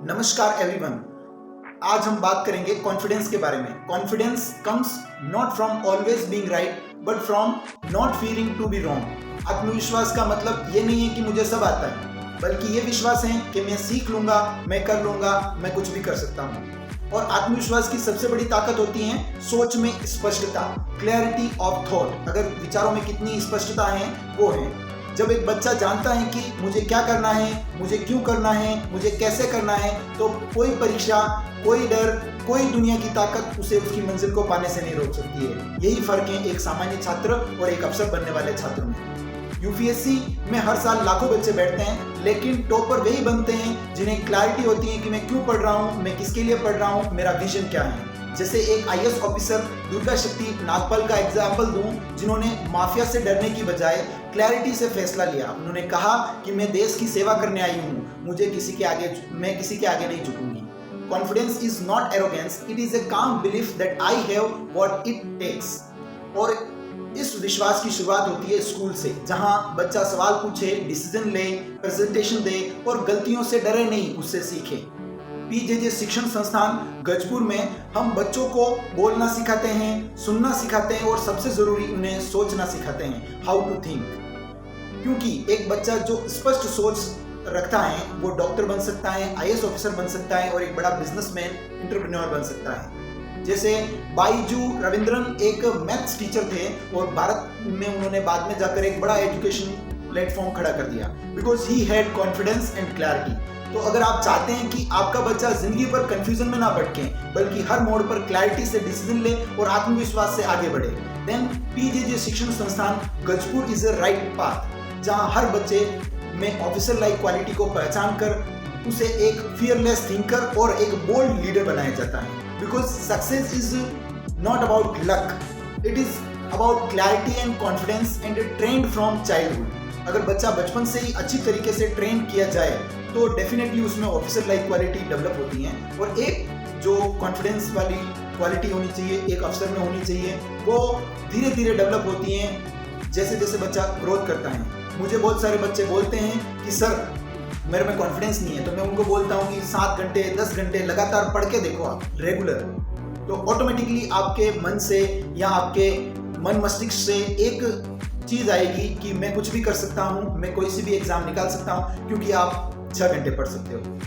नमस्कार एवरीवन। आज हम बात करेंगे कॉन्फिडेंस के बारे में। Confidence comes not from always being right but from not feeling to be wrong. आत्मविश्वास का मतलब ये नहीं है कि मुझे सब आता है, बल्कि ये विश्वास है कि मैं सीख लूंगा, मैं कर लूंगा, मैं कुछ भी कर सकता हूँ। और आत्मविश्वास की सबसे बड़ी ताकत होती है सोच में स्पष्टता, क्लैरिटी ऑफ थॉट। अगर विचारों में कितनी स्पष्टता है वो है जब एक बच्चा जानता है कि मुझे क्या करना है, मुझे क्यों करना है, मुझे कैसे करना है, तो कोई परीक्षा, कोई डर, कोई दुनिया की ताकत उसे उसकी मंजिल को पाने से नहीं रोक सकती है। यही फर्क है एक सामान्य छात्र और एक अफसर बनने वाले छात्र में। यूपीएससी में हर साल लाखों बच्चे बैठते हैं, लेकिन टॉपर वही बनते हैं जिन्हें क्लैरिटी होती है कि मैं क्यों पढ़ रहा हूँ, मैं किसके लिए पढ़ रहा हूँ, मेरा विजन क्या है। जैसे एक आईएएस ऑफिसर दुर्गा शक्ति नागपाल का एग्जाम्पल दूं, जिन्होंने माफिया से डरने की बजाय क्लैरिटी से फैसला लिया। उन्होंने कहा कि मैं देश की सेवा करने आई हूँ, मैं किसी के आगे नहीं झुकूंगी। Confidence is not arrogance, it is a calm belief that I have what it takes. और इस विश्वास की शुरुआत होती है स्कूल से, जहां बच्चा सवाल पूछे, डिसीजन ले, प्रेजेंटेशन दे और गलतियों से डरे नहीं, उससे सीखे। पीजेजे शिक्षण संस्थान गजपुर में हम बच्चों को बोलना सिखाते हैं, सुनना सिखाते हैं और सबसे जरूरी उन्हें सोचना सिखाते हैं, हाउ टू थिंक। क्योंकि एक बच्चा जो स्पष्ट सोच रखता है वो डॉक्टर बन सकता है, आईएएस ऑफिसर बन सकता है और एक बड़ा बिजनेसमैन, एंटरप्रेन्योर बन सकता है। जैसे बाइजू रविंद्रन एक मैथ्स टीचर थे और भारत में उन्होंने बाद में जाकर एक बड़ा एजुकेशन प्लेटफॉर्म खड़ा कर दिया, because he had confidence and clarity. तो अगर आप चाहते हैं कि आपका बच्चा जिंदगी पर कंफ्यूजन में ना भटके, बल्कि हर मोड़ पर क्लैरिटी से डिसीजन ले और आत्मविश्वास से आगे बढ़े, देन पीजेजे शिक्षण संस्थान Gajpur is a right path, जहां हर बच्चे में ऑफिसर लाइक क्वालिटी को पहचान कर उसे एक फियरलेस थिंकर और एक बोल्ड लीडर बनाया जाता है। Because success is not about luck, it is about clarity and confidence and trend from childhood. अगर बच्चा बचपन से ही अच्छी तरीके से ट्रेन किया जाए तो डेफिनेटली उसमें ऑफिसर लाइक क्वालिटी डेवलप होती हैं। और एक जो कॉन्फिडेंस वाली क्वालिटी होनी चाहिए, एक अफसर में होनी चाहिए, वो धीरे धीरे डेवलप होती हैं जैसे जैसे बच्चा ग्रोथ करता है। मुझे बहुत सारे बच्चे बोलते हैं कि सर मेरे में कॉन्फिडेंस नहीं है, तो मैं उनको बोलता हूँ कि 7 घंटे 10 घंटे लगातार पढ़ के देखो आप रेगुलर, तो ऑटोमेटिकली आपके मन से या आपके मन मस्तिष्क से एक चीज आएगी कि मैं कुछ भी कर सकता हूँ, मैं कोई सी भी एग्जाम निकाल सकता हूँ, क्योंकि आप 6 घंटे पढ़ सकते हो।